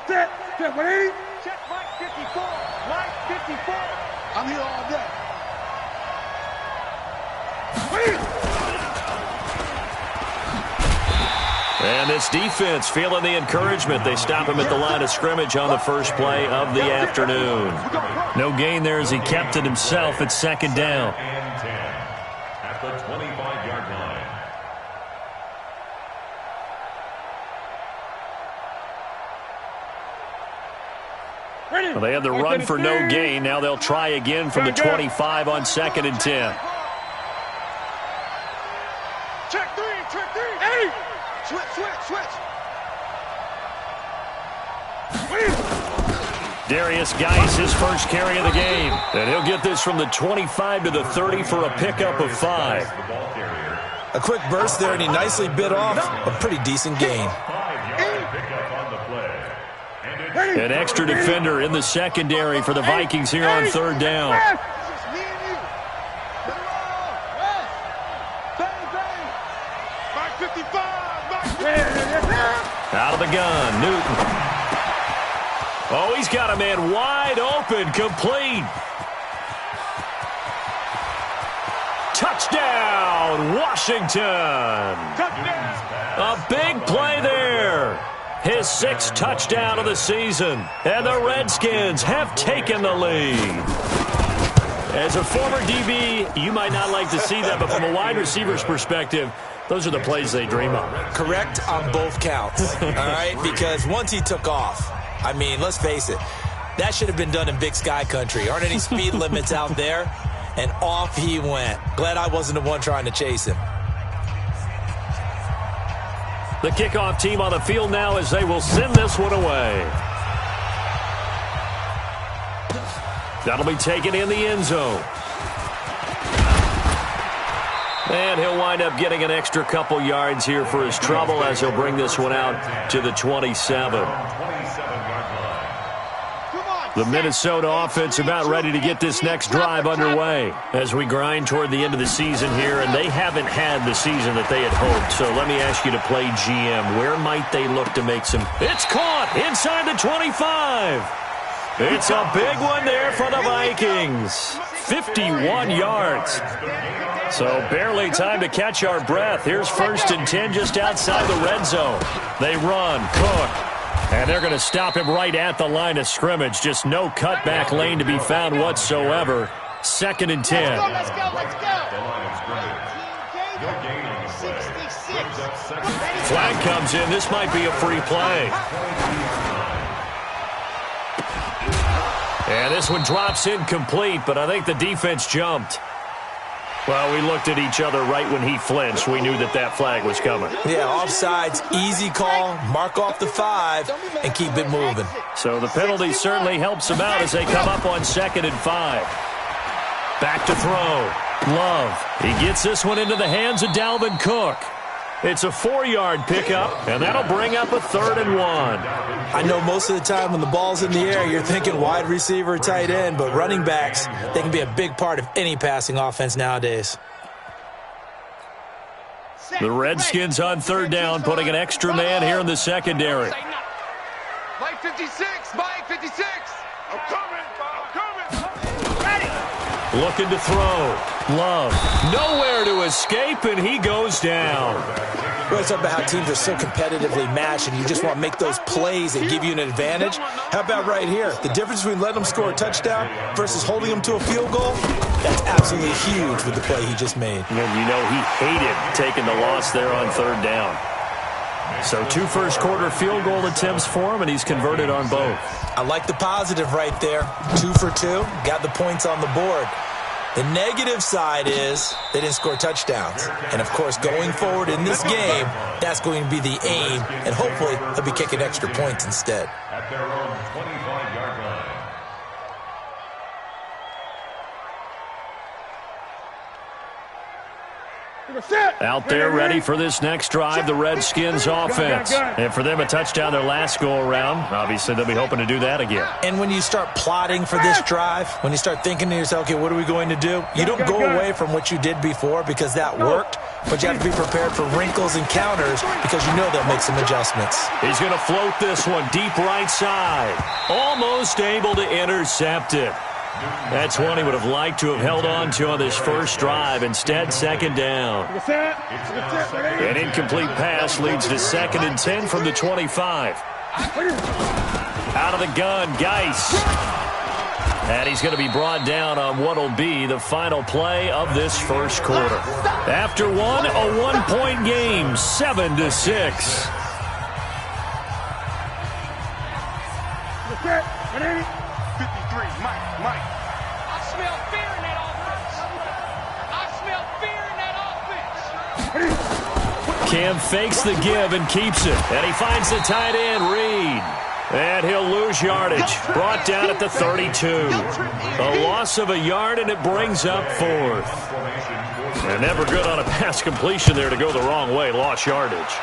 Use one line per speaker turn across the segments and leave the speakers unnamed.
Set, Wade. Check Mike 54. Mike 54. I'm here all day.
And this defense feeling the encouragement. They stop him at the line of scrimmage on the first play of the afternoon. No gain there as he kept it himself at second down.
And 10 at the 25-yard line.
Well, they had the run for no gain. Now they'll try again from the 25 on 2nd and 10.
Check three. Hey! Switch.
Darius Geis, his first carry of the game. And he'll get this from the 25 to the 30 for a pickup of 5.
A quick burst there, and he nicely bit off a pretty decent gain.
5-yard pickup on the play.
An extra defender in the secondary for the Vikings here on 3rd down. Out of the gun, Newton. Oh, he's got a man wide open, complete. Touchdown, Washington. A big play there. His 6th touchdown of the season. And the Redskins have taken the lead. As a former DB, you might not like to see that, but from a wide receiver's perspective, those are the plays they dream of.
Correct on both counts, all right? Because once he took off, I mean, let's face it, that should have been done in Big Sky country. Aren't any speed limits out there? And off he went. Glad I wasn't the one trying to chase him.
The kickoff team on the field now as they will send this one away. That'll be taken in the end zone. And he'll wind up getting an extra couple yards here for his trouble as he'll bring this one out to the 27. The Minnesota offense about ready to get this next drive underway as we grind toward the end of the season here, and they haven't had the season that they had hoped. So let me ask you to play GM. Where might they look to make some? It's caught inside the 25. It's a big one there for the Vikings. 51 yards. So barely time to catch our breath. Here's 1st and 10 just outside the red zone. They run, Cook. And they're going to stop him right at the line of scrimmage. Just no cutback lane to be found whatsoever. 2nd and 10.
Let's go.
Flag comes in. This might be a free play. And this one drops incomplete, but I think the defense jumped. Well, we looked at each other right when he flinched. We knew that that flag was coming.
Yeah, offsides, easy call, mark off the 5, and keep it moving.
So the penalty certainly helps him out as they come up on 2nd and 5. Back to throw. Love. He gets this one into the hands of Dalvin Cook. It's a 4-yard pickup, and that'll bring up a 3rd and 1.
I know most of the time when the ball's in the air, you're thinking wide receiver, tight end, but running backs, they can be a big part of any passing offense nowadays.
The Redskins on 3rd down, putting an extra man here in the secondary.
Mike 56. I'm coming. Ready.
Looking to throw. Love. Nowhere to escape, and he goes down.
We always talk about how teams are so competitively matched, and you just want to make those plays that give you an advantage. How about right here? The difference between letting them score a touchdown versus holding them to a field goal, that's absolutely huge with the play he just made.
And you know he hated taking the loss there on 3rd down. So 2 first-quarter field goal attempts for him, and he's converted on both.
I like the positive right there. 2 for 2, got the points on the board. The negative side is they didn't score touchdowns. And, of course, going forward in this game, that's going to be the aim, and hopefully they'll be kicking extra points instead.
At their own 25-yard line.
Out there ready for this next drive, the Redskins offense. And for them, a touchdown their last go-around. Obviously, they'll be hoping to do that again.
And when you start plotting for this drive, when you start thinking to yourself, okay, what are we going to do? You don't go away from what you did before because that worked. but you have to be prepared for wrinkles and counters because you know they'll make some adjustments.
He's going to float this one deep right side. Almost able to intercept it. That's one he would have liked to have held on to on this first drive. Instead, second down. An incomplete pass leads to 2nd and 10 from the 25. Out of the gun, Geis. And he's going to be brought down on what will be the final play of this first quarter. After one, a one-point game, 7-6.
53, Mike.
I smell fear in that offense. I smell fear in that offense.
Cam fakes the give and keeps it. And he finds the tight end, Reed. And he'll lose yardage. Brought down at the 32. A loss of a yard, and it brings up 4th. And never good on a pass completion there to go the wrong way. Lost yardage.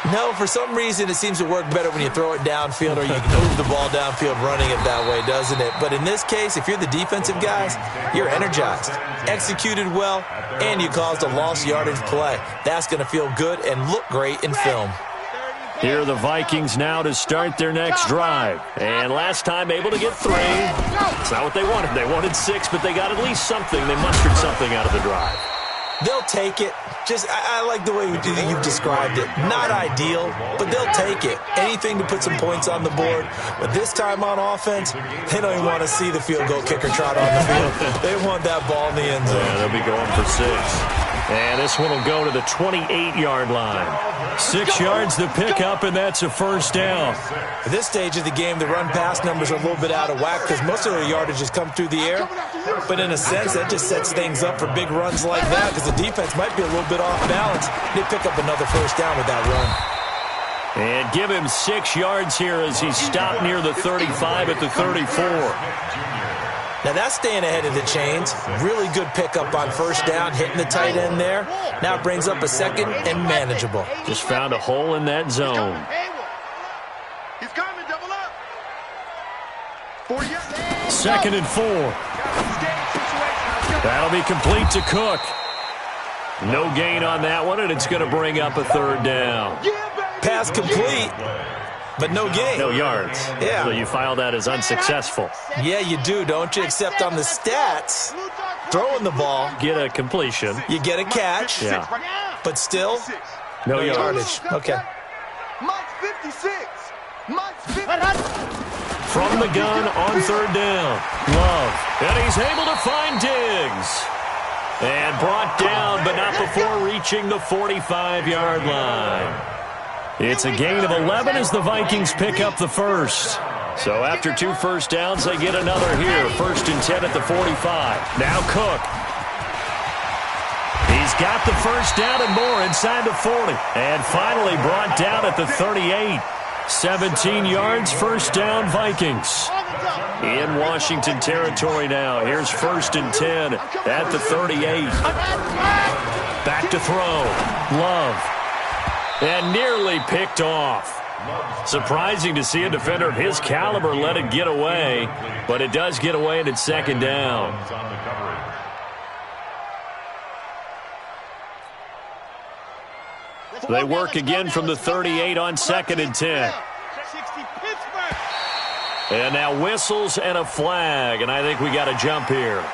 No, for some reason it seems to work better when you throw it downfield or you can move the ball downfield running it that way, doesn't it? But in this case, if you're the defensive guys, you're energized, executed well, and you caused a lost yardage play. That's going to feel good and look great in film.
Here are the Vikings now to start their next drive. And last time able to get 3. It's not what they wanted. They wanted 6, but they got at least something. They mustered something out of the drive.
They'll take it. I like the way you've described it. Not ideal, but they'll take it. Anything to put some points on the board. But this time on offense, they don't even want to see the field goal kicker trot on the field. They want that ball in the end zone.
Yeah, they'll be going for 6. And this one will go to the 28-yard line. 6 yards to pick up, and that's a first down.
At this stage of the game, the run-pass numbers are a little bit out of whack because most of their yardage has come through the air. But in a sense, that just sets things up for big runs like that because the defense might be a little bit off balance. They pick up another first down with that run.
And give him 6 yards here as he stopped near the 35 at the 34.
Now that's staying ahead of the chains. Really good pickup on first down, hitting the tight end there. Now it brings up a 2nd and manageable.
Just found a hole in that zone.
He's coming, double up.
2nd and 4. That'll be complete to Cook. No gain on that one, and it's going to bring up a 3rd down.
Pass complete, but no gain.
No yards.
Yeah.
So you file that as unsuccessful.
Yeah, you do, don't you? Except on the stats, throwing the ball,
Get a completion.
you get a catch,
Yeah.
but still,
No yardage.
Okay.
Mike's 56. Mike's 50.
From the gun on 3rd down. Love. And he's able to find Diggs. And brought down, but not before reaching the 45-yard line. It's a gain of 11 as the Vikings pick up the first. So after 2 first downs, they get another here. 1st and 10 at the 45. Now Cook. He's got the first down and more inside the 40. And finally brought down at the 38. 17 yards, first down, Vikings. In Washington territory now. Here's 1st and 10 at the 38. Back to throw. Love. And nearly picked off. Surprising to see a defender of his caliber let it get away, but it does get away and it's 2nd down. They work again from the 38 on 2nd and 10. And now whistles and a flag, and I think we got a jump here.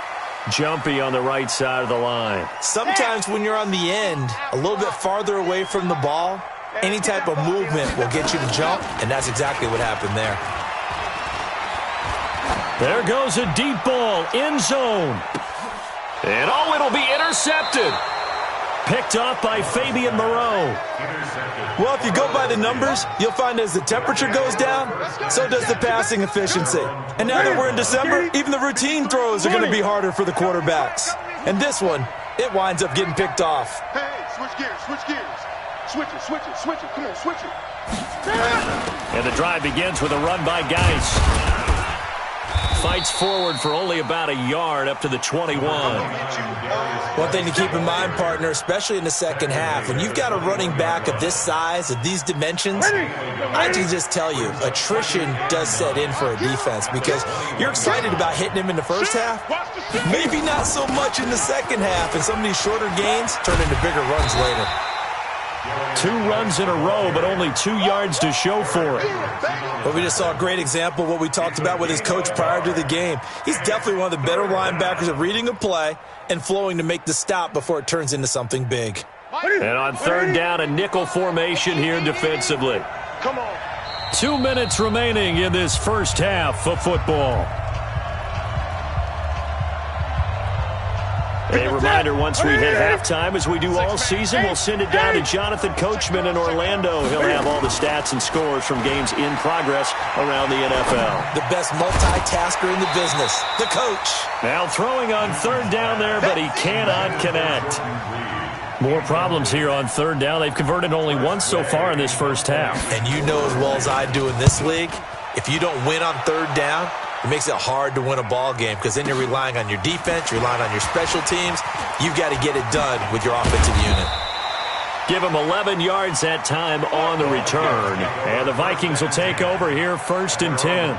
Jumpy on the right side of the line.
Sometimes when you're on the end, a little bit farther away from the ball, any type of movement will get you to jump, and that's exactly what happened there.
There goes a deep ball, end zone. And oh, it'll be intercepted. Picked off by Fabian Moreau.
Well, if you go by the numbers, you'll find as the temperature goes down, so does the passing efficiency. And now that we're in December, even the routine throws are going to be harder for the quarterbacks. And this one, it winds up getting picked off.
Hey, switch gears, switch gears. Switch it, switch it, switch it. Come on, switch it.
And the drive begins with a run by Geis. fights forward for only about a yard up to the 21.
One thing to keep in mind, partner, especially in the second half, when you've got a running back of this size, of these dimensions, I can just tell you, attrition does set in for a defense because you're excited about hitting him in the first half, maybe not so much in the second half, and some of these shorter gains turn into bigger runs later.
2 runs in a row, but only 2 yards to show for it.
But we just saw a great example of what we talked about with his coach prior to the game. He's definitely one of the better linebackers at reading a play and flowing to make the stop before it turns into something big.
And on third down, a nickel formation here defensively.
Come on.
2 minutes remaining in this first half of football. A reminder, once we hit halftime, as we do all season, we'll send it down to Jonathan Coachman in Orlando. He'll have all the stats and scores from games in progress around the NFL.
The best multitasker in the business, the coach.
Now throwing on third down there, but he cannot connect. More problems here on third down. They've converted only once so far in this first half.
And you know as well as I do in this league, if you don't win on third down, it makes it hard to win a ball game because then you're relying on your defense, you're relying on your special teams. You've got to get it done with your offensive unit.
Give him 11 yards that time on the return. And the Vikings will take over here, 1st and 10.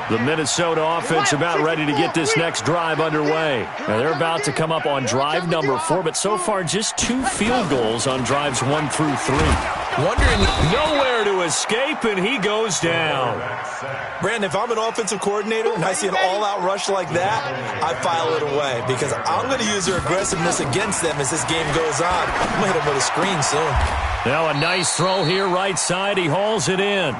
The Minnesota offense about ready to get this next drive underway. Now they're about to come up on drive number 4, but so far just 2 field goals on drives 1 through 3.
Wondering
nowhere to escape, and he goes down.
Brandon, if I'm an offensive coordinator and I see an all-out rush like that, I file it away because I'm going to use their aggressiveness against them as this game goes on. I'm going to hit them with a screen soon.
Now a nice throw here, right side. He hauls it in.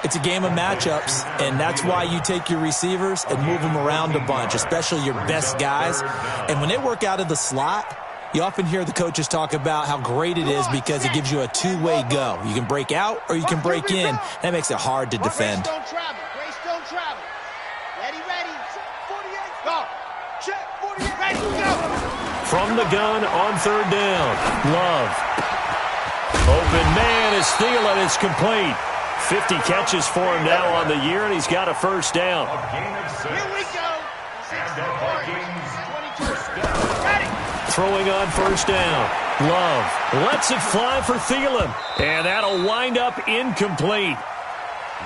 It's a game of matchups, and that's why you take your receivers and move them around a bunch, especially your best guys. And when they work out of the slot, you often hear the coaches talk about how great it is because it gives you a two-way go. You can break out or you can break in. That makes it hard to defend.
Grace don't travel. Ready. Go. Check. 48. Ready, go.
From the gun on third down. Love. Open man is Thielen. It's complete. 50 catches for him now on the year, and he's got a first down.
Here we go. 22. Ready.
Throwing on first down. Love lets it fly for Thielen. And that'll wind up incomplete.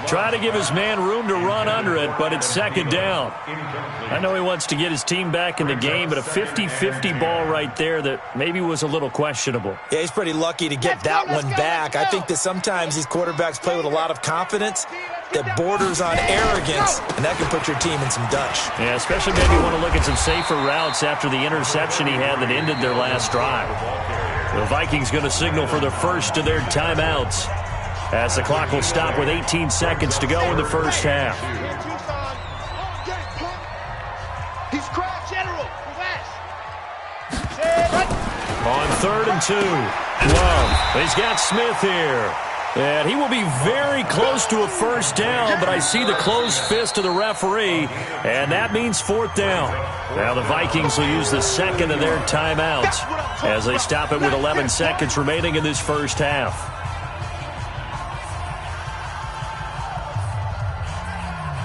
Try to give his man room to run under it, but it's second down. I know he wants to get his team back in the game, but a 50-50 ball right there that maybe was a little questionable.
Yeah, he's pretty lucky to get that one back. I think that sometimes these quarterbacks play with a lot of confidence that borders on arrogance, and that can put your team in some Dutch.
Yeah, especially maybe want to look at some safer routes after the interception he had that ended their last drive. The Vikings going to signal for the first of their timeouts, as the clock will stop with 18 seconds to go in the first half.
He's cracked. General.
On 3rd and 2. Love. He's got Smith here. And he will be very close to a first down, but I see the closed fist of the referee, and that means 4th down. Now the Vikings will use the second of their timeouts as they stop it with 11 seconds remaining in this first half.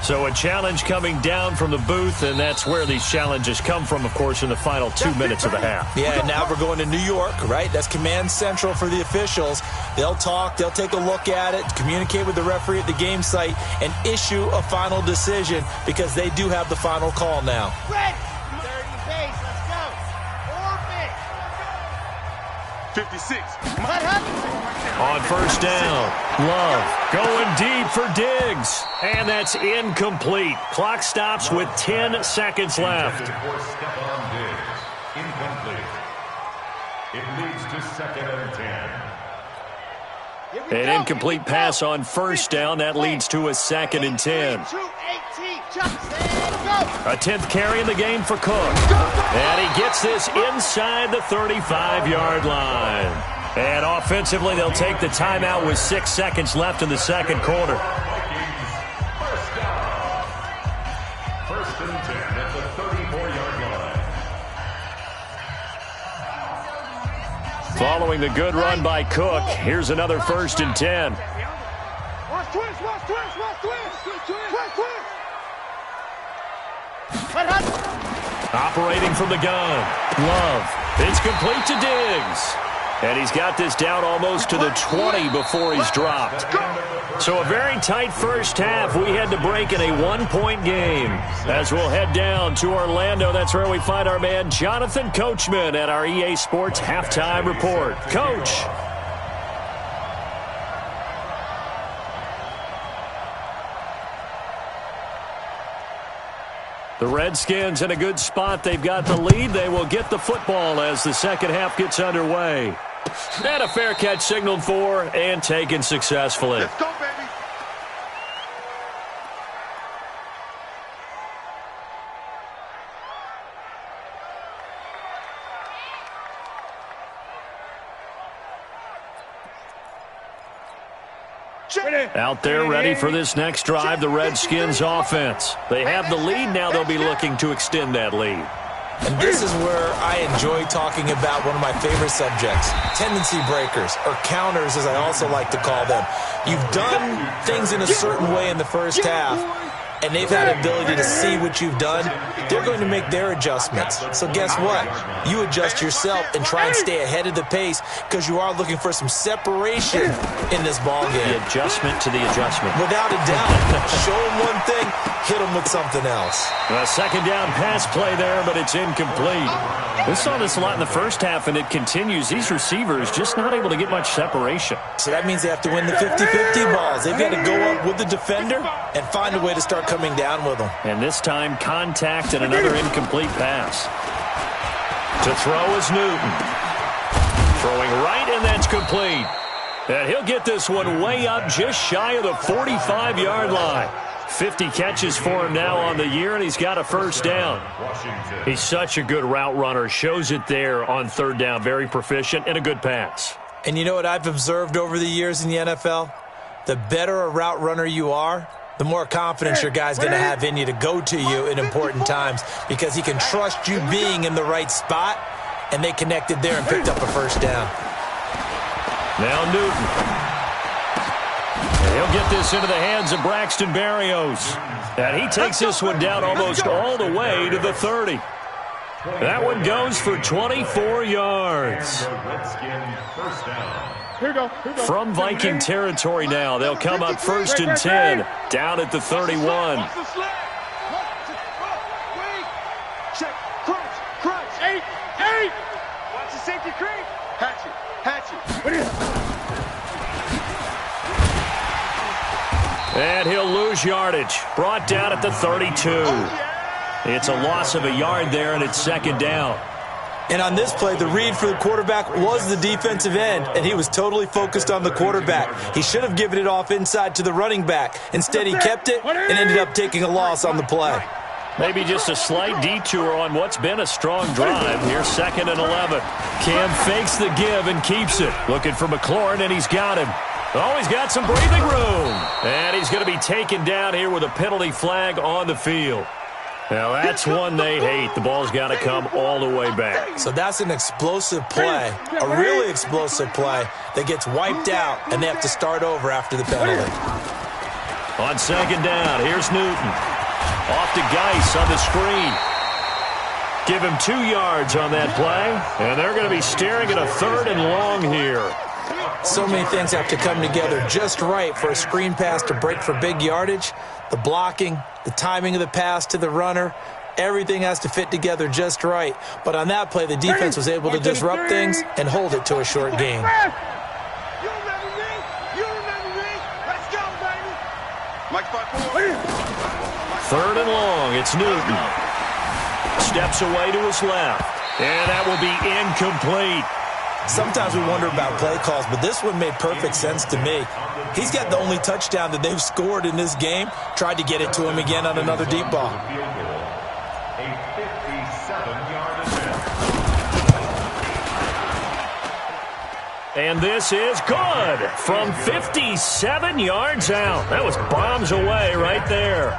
So a challenge coming down from the booth, and that's where these challenges come from, of course, in the final 2 minutes of the half.
Yeah, and now we're going to New York, right? That's command central for the officials. They'll talk, they'll take a look at it, communicate with the referee at the game site, and issue a final decision because they do have the final call now.
Ready. 30 base. Let's go. 4 big.
56.
On first down, Love going deep for Diggs. And that's incomplete. Clock stops with 10 seconds left.
Incomplete. It leads to 2nd and 10.
An incomplete pass on first down. That leads to a 2nd and 10. A 10th carry in the game for Cook. And he gets this inside the 35-yard line. And offensively, they'll take the timeout with 6 seconds left in the second quarter.
First down. 1st and 10 at the 34-yard line.
Following the good run by Cook, here's another 1st and 10. Operating from the gun. Love. It's complete to Diggs. And he's got this down almost to the 20 before he's dropped. So a very tight first half. We had to break in a one-point game. As we'll head down to Orlando, that's where we find our man Jonathan Coachman at our EA Sports Halftime Report. Coach. The Redskins in a good spot. They've got the lead. They will get the football as the second half gets underway. And a fair catch signaled for and taken successfully.
Let's go, baby.
Out there ready for this next drive, the Redskins offense. They have the lead. Now they'll be looking to extend that lead.
And this is where I enjoy talking about one of my favorite subjects, tendency breakers, or counters as I also like to call them. You've done things in a certain way in the first half, and they've had the ability to see what you've done. They're going to make their adjustments. So guess what? You adjust yourself and try and stay ahead of the pace because you are looking for some separation in this ball game.
The adjustment to the adjustment.
Without a doubt. Show them one thing, hit them with something else.
A second down pass play there, but it's incomplete. We saw this a lot in the first half, and it continues. These receivers just not able to get much separation.
So that means they have to win the 50-50 balls. They've got to go up with the defender and find a way to start coming down with them.
And this time, contact and another incomplete pass. To throw is Newton. Throwing right, and that's complete. And he'll get this one way up just shy of the 45-yard line. 50 catches for him now on the year, and he's got a first down. He's such a good route runner. Shows it there on third down. Very proficient and a good pass.
And you know what I've observed over the years in the NFL? The better a route runner you are, the more confidence your guy's going to have in you to go to you in important times because he can trust you being in the right spot, and they connected there and picked up a first down.
Now Newton. And he'll get this into the hands of Braxton Berrios. And he takes this one down almost all the way to the 30. That one goes for 24 yards. From Viking territory now, they'll come up first and 10, down at the 31.
Check, crunch, 8. Watch the safety creep. Hatchet.
And he'll lose yardage. Brought down at the 32. It's a loss of a yard there, and it's second down.
And on this play, the read for the quarterback was the defensive end, and he was totally focused on the quarterback. He should have given it off inside to the running back. Instead, he kept it and ended up taking a loss on the play.
Maybe just a slight detour on what's been a strong drive. Here's 2nd and 11. Cam fakes the give and keeps it. Looking for McLaurin, and he's got him. Oh, he's got some breathing room. And he's going to be taken down here with a penalty flag on the field. Now, that's one they hate. The ball's got to come all the way back.
So that's an explosive play, a really explosive play that gets wiped out, and they have to start over after the penalty.
On second down, here's Newton. Off to Geis on the screen. Give him 2 yards on that play, and they're going to be staring at a 3rd and long here.
So many things have to come together just right for a screen pass to break for big yardage. The blocking, the timing of the pass to the runner, everything has to fit together just right. But on that play, the defense was able to disrupt things and hold it to a short game.
You remember me? Let's go, baby. Mike 5-4.
3rd and long. It's Newton. Steps away to his left. And that will be incomplete.
Sometimes we wonder about play calls, but this one made perfect sense to me. He's got the only touchdown that they've scored in this game. Tried to get it to him again on another deep ball.
A 57-yard attempt.
And this is good from 57 yards out. That was bombs away right there.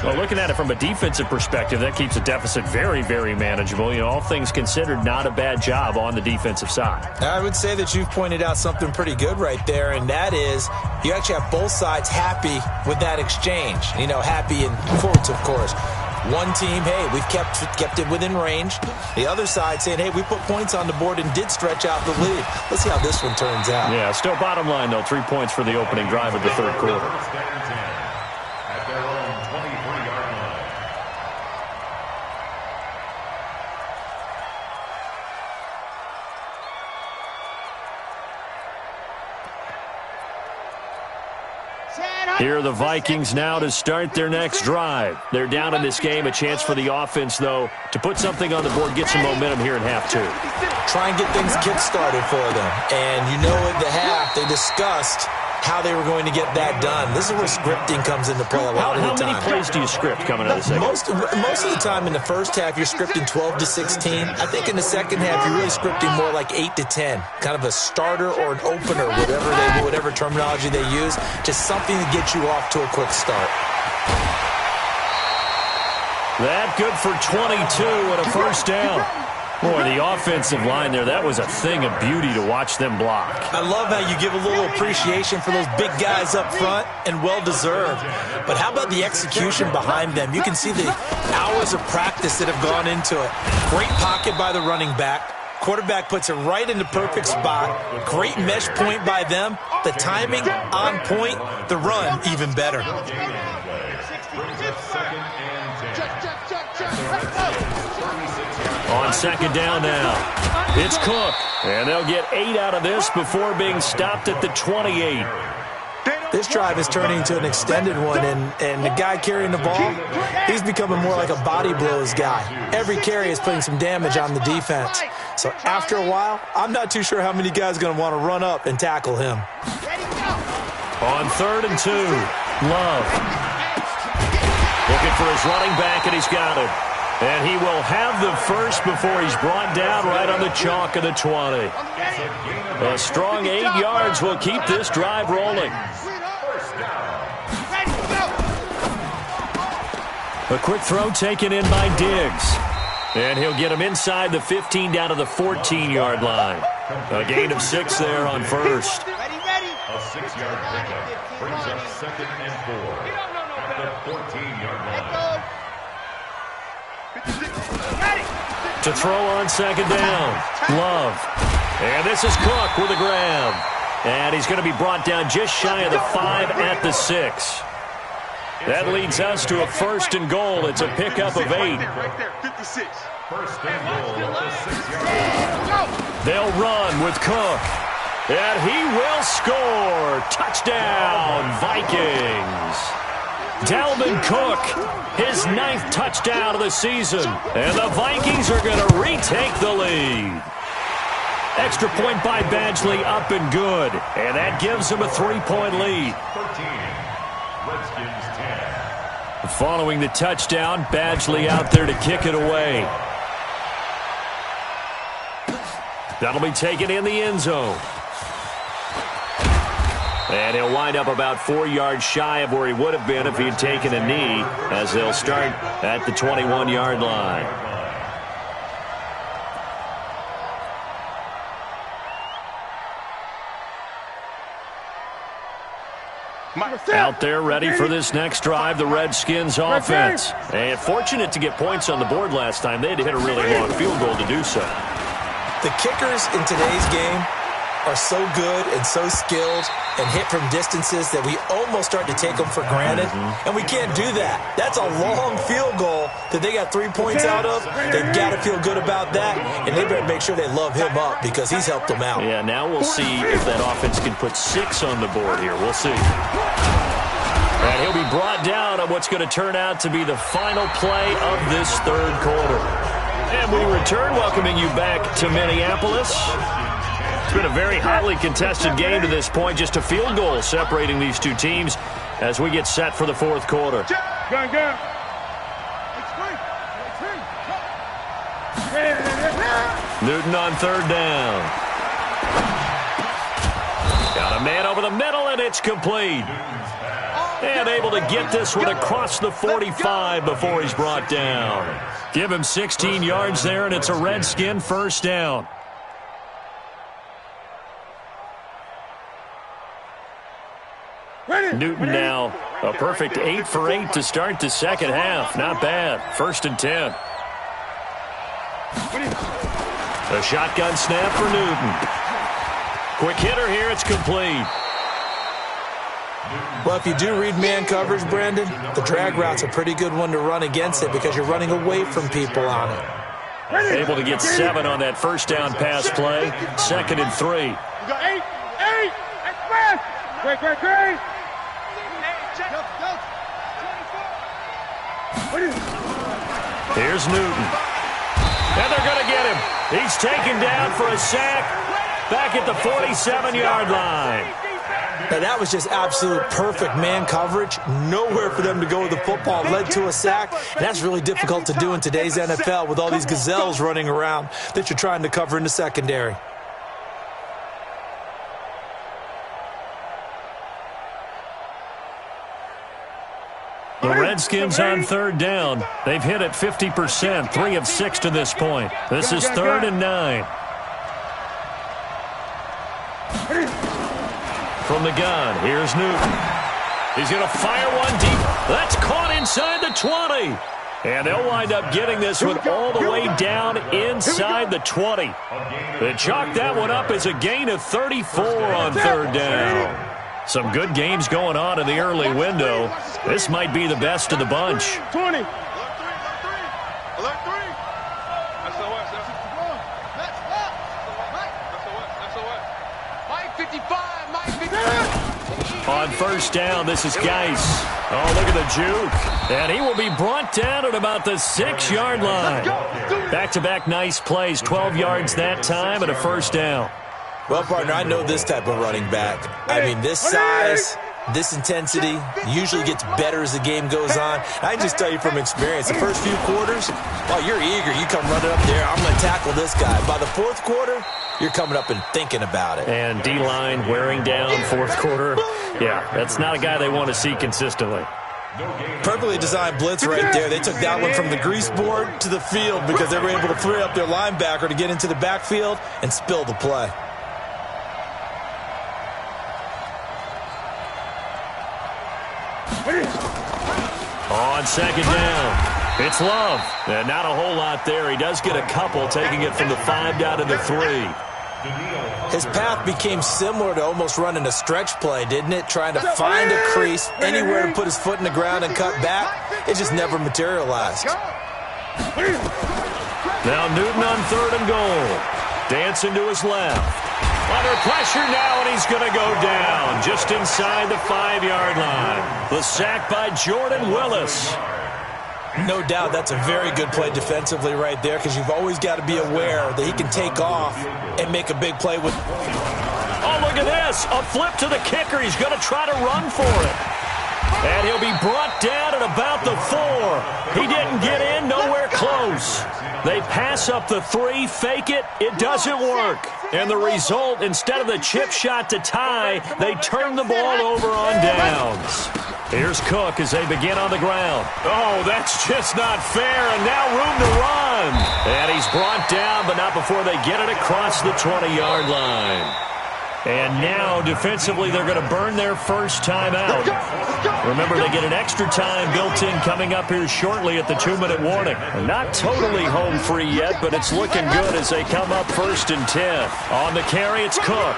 Well, looking at it from a defensive perspective, that keeps the deficit very, very manageable. You know, all things considered, not a bad job on the defensive side.
I would say that you've pointed out something pretty good right there, and that is you actually have both sides happy with that exchange. You know, happy in quotes, of course. One team, hey, we've kept it within range. The other side saying, hey, we put points on the board and did stretch out the lead. Let's see how this one turns out.
Yeah, still bottom line, though, 3 points for the opening drive of the third quarter.
At their own 23-yard line.
Here are the Vikings now to start their next drive. They're down in this game. A chance for the offense, though, to put something on the board, get some momentum here in half two.
Try and get things kick-started for them. And you know at the half, they discussed how they were going to get that done. This is where scripting comes into play a lot of the time.
How many plays do you script coming out of the second?
Most of the time in the first half, you're scripting 12 to 16. I think in the second half, you're really scripting more like 8 to 10. Kind of a starter or an opener, whatever terminology they use. Just something to get you off to a quick start.
That good for 22 and a first down. Boy, the offensive line there, that was a thing of beauty to watch them block.
I love how you give a little appreciation for those big guys up front, and well-deserved. But how about the execution behind them? You can see the hours of practice that have gone into it. Great pocket by the running back. Quarterback puts it right in the perfect spot. Great mesh point by them. The timing on point. The run even better.
On second down now, it's Cook. And they'll get 8 out of this before being stopped at the 28.
This drive is turning into an extended one, and the guy carrying the ball, he's becoming more like a body blows guy. Every carry is putting some damage on the defense. So after a while, I'm not too sure how many guys are going to want to run up and tackle him.
On 3rd and 2, Love. Looking for his running back, and he's got it. And he will have the first before he's brought down right on the chalk of the 20. A strong 8 yards will keep this drive rolling. A quick throw taken in by Diggs. And he'll get him inside the 15 down to the 14-yard line. A gain of 6 there on first.
A 6-yard pickup brings up 2nd and 4 at the 14-yard line.
To throw on second down, Love. And this is Cook with a grab. And he's going to be brought down just shy of the 5 at the 6. That leads us to a 1st and goal. It's a pickup of 8.
First and goal at the 6-yard line.
They'll run with Cook. And he will score. Touchdown, Vikings. Dalvin Cook, his 9th touchdown of the season. And the Vikings are going to retake the lead. Extra point by Badgley, up and good. And that gives them a 3-point lead.
13. Redskins 10.
Following the touchdown, Badgley out there to kick it away. That'll be taken in the end zone. And he'll wind up about 4 yards shy of where he would have been if he had taken a knee, as they'll start at the 21-yard line. Out there ready for this next drive, the Redskins offense. And fortunate to get points on the board last time. They had to hit a really long field goal to do so.
The kickers in today's game are so good and so skilled and hit from distances that we almost start to take them for granted. And we can't do that. That's a long field goal that they got 3 points out of. They've got to feel good about that, and they better make sure they love him up because he's helped them out.
Yeah, now we'll see if that offense can put 6 on the board here. We'll see. And he'll be brought down on what's going to turn out to be the final play of this third quarter. And we return, welcoming you back to Minneapolis. It's been a very hotly contested game to this point. Just a field goal separating these two teams as we get set for the fourth quarter. Newton on 3rd down. Got a man over the middle, and it's complete. And able to get this one across the 45 before he's brought down. Give him 16 yards there, and it's a Redskin first down. Newton now A perfect 8 for 8 to start the second half. Not bad. 1st and 10. A shotgun snap for Newton. Quick hitter here. It's complete.
Well, if you do read man coverage, Brandon, the drag route's a pretty good one to run against it because you're running away from people on it.
Able to get 7 on that first down pass play. 2nd and 3.
We got 8. Express. Great.
Here's Newton. And they're going to get him. He's taken down for a sack back at the 47-yard line.
Now, that was just absolute perfect man coverage. Nowhere for them to go with the football. Led to a sack. And that's really difficult to do in today's NFL with all these gazelles running around that you're trying to cover in the secondary.
The Redskins on 3rd down. They've hit it 50%, 3 of 6 to this point. This is 3rd and 9. From the gun, here's Newton. He's going to fire one deep. That's caught inside the 20. And they'll wind up getting this one all the way down inside the 20. They chalk that one up as a gain of 34 on 3rd down. Some good games going on in the early window. This might be the best of the bunch.
20.
Alert 3. Mike 55. Mike 55.
On 1st down, this is Geis. Oh, look at the juke. And he will be brought down at about the 6-yard line. Back-to-back nice plays. 12 yards that time and a 1st down.
Well, partner, I know this type of running back. I mean, this size, this intensity usually gets better as the game goes on. I can just tell you from experience, the first few quarters, while you're eager, you come running up there, I'm going to tackle this guy. By the 4th quarter, you're coming up and thinking about it.
And D-line wearing down 4th quarter. Yeah, that's not a guy they want to see consistently.
Perfectly designed blitz right there. They took that one from the grease board to the field because they were able to free up their linebacker to get into the backfield and spill the play.
On 2nd down, it's Love. And not a whole lot there. He does get a couple, taking it from the 5 down to the 3.
His path became similar to almost running a stretch play, didn't it? Trying to find a crease, anywhere to put his foot in the ground and cut back. It just never materialized.
Now Newton on 3rd and goal. Dancing to his left. Under pressure now, and he's going to go down just inside the 5-yard line. The sack by Jordan Willis.
No doubt that's a very good play defensively right there because you've always got to be aware that he can take off and make a big play with.
Oh, look at this. A flip to the kicker. He's going to try to run for it. And he'll be brought down at about the 4. He didn't get in, nowhere close. They pass up the 3, fake it. It doesn't work. And the result, instead of the chip shot to tie, they turn the ball over on downs. Here's Cook as they begin on the ground. Oh, that's just not fair, and now room to run. And he's brought down, but not before they get it across the 20-yard line. And now, defensively, they're going to burn their first time out. Remember, they get an extra time built in coming up here shortly at the 2-minute warning. Not totally home free yet, but it's looking good as they come up 1st and 10. On the carry, it's Cook.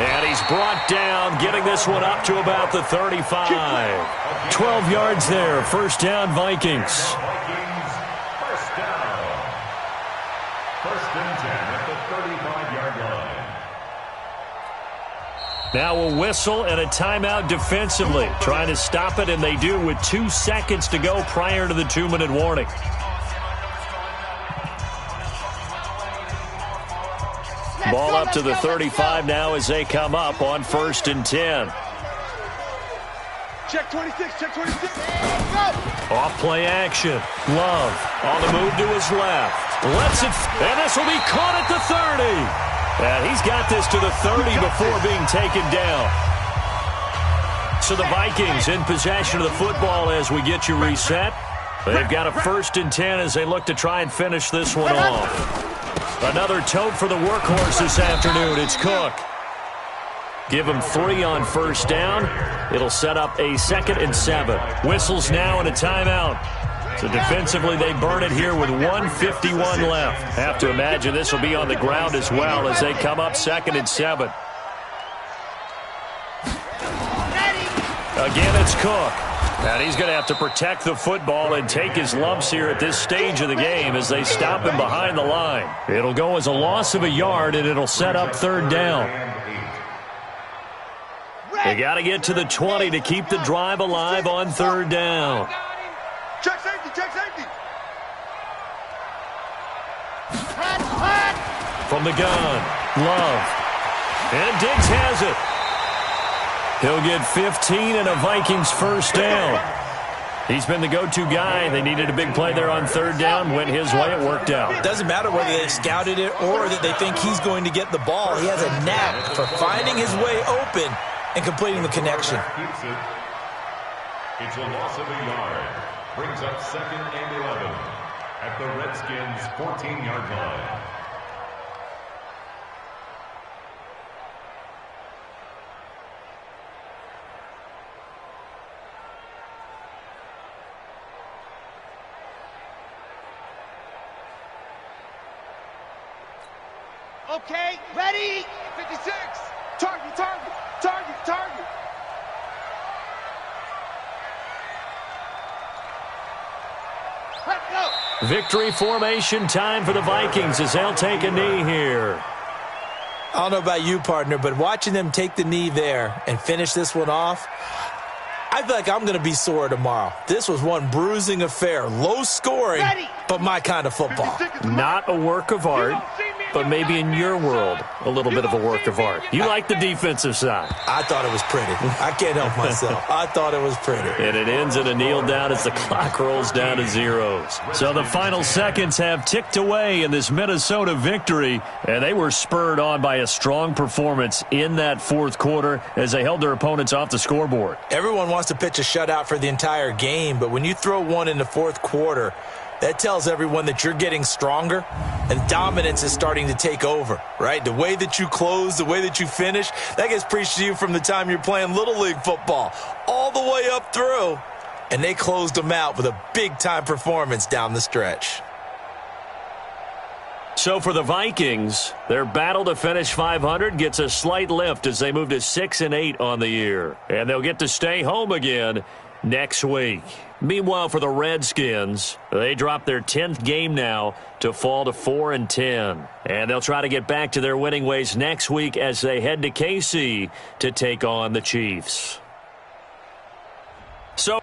And he's brought down, getting this one up to about the 35. 12 yards there, 1st down Vikings.
First down. 1st and 10 at the 35-yard line.
Now a whistle and a timeout defensively. Trying to stop it, and they do with 2 seconds to go prior to the 2-minute warning. Ball up to the 35 now as they come up on 1st and 10.
Check 26, check 26.
Off play action. Love on the move to his left. Lets it, and this will be caught at the 30. And he's got this to the 30 before being taken down. So the Vikings in possession of the football as we get you reset. They've got a 1st and 10 as they look to try and finish this one off. Another tote for the workhorse this afternoon. It's Cook. Give him 3 on 1st down. It'll set up a 2nd and 7. Whistles now and a timeout. So defensively, they burn it here with 1:51 left. Have to imagine this will be on the ground as well as they come up 2nd and 7. Again, it's Cook. And he's going to have to protect the football and take his lumps here at this stage of the game as they stop him behind the line. It'll go as a loss of a yard, and it'll set up 3rd down. They got to get to the 20 to keep the drive alive on 3rd down.
Check safety, check safety.
From the gun, Love. And Diggs has it. He'll get 15 and a Vikings 1st down. He's been the go-to guy. They needed a big play there on 3rd down. Went his way. It worked out.
It doesn't matter whether they scouted it or that they think he's going to get the ball. He has a knack for finding his way open and completing the connection.
It's a loss of a yard. Brings up 2nd and 11 at the Redskins' 14-yard line.
Okay, ready? 56. Target, target, target, target. Let's go.
Victory formation time for the Vikings as they'll take a knee here.
I don't know about you, partner, but watching them take the knee there and finish this one off, I feel like I'm going to be sore tomorrow. This was one bruising affair. Low scoring, but my kind of football.
Not a work of art, but maybe in your world, a little bit of a work of art. You like the defensive side.
I thought it was pretty. I can't help myself. I thought it was pretty.
And it ends in a kneel down as the clock rolls down to zeros. So the final seconds have ticked away in this Minnesota victory, and they were spurred on by a strong performance in that 4th quarter as they held their opponents off the scoreboard.
Everyone wants to pitch a shutout for the entire game, but when you throw one in the 4th quarter, that tells everyone that you're getting stronger and dominance is starting to take over, right? The way that you close, the way that you finish, that gets preached to you from the time you're playing Little League football all the way up through. And they closed them out with a big-time performance down the stretch.
So for the Vikings, their battle to finish 500 gets a slight lift as they move to 6-8 on the year. And they'll get to stay home again next week. Meanwhile, for the Redskins, they drop their 10th game now to fall to 4-10. And they'll try to get back to their winning ways next week as they head to KC to take on the Chiefs. So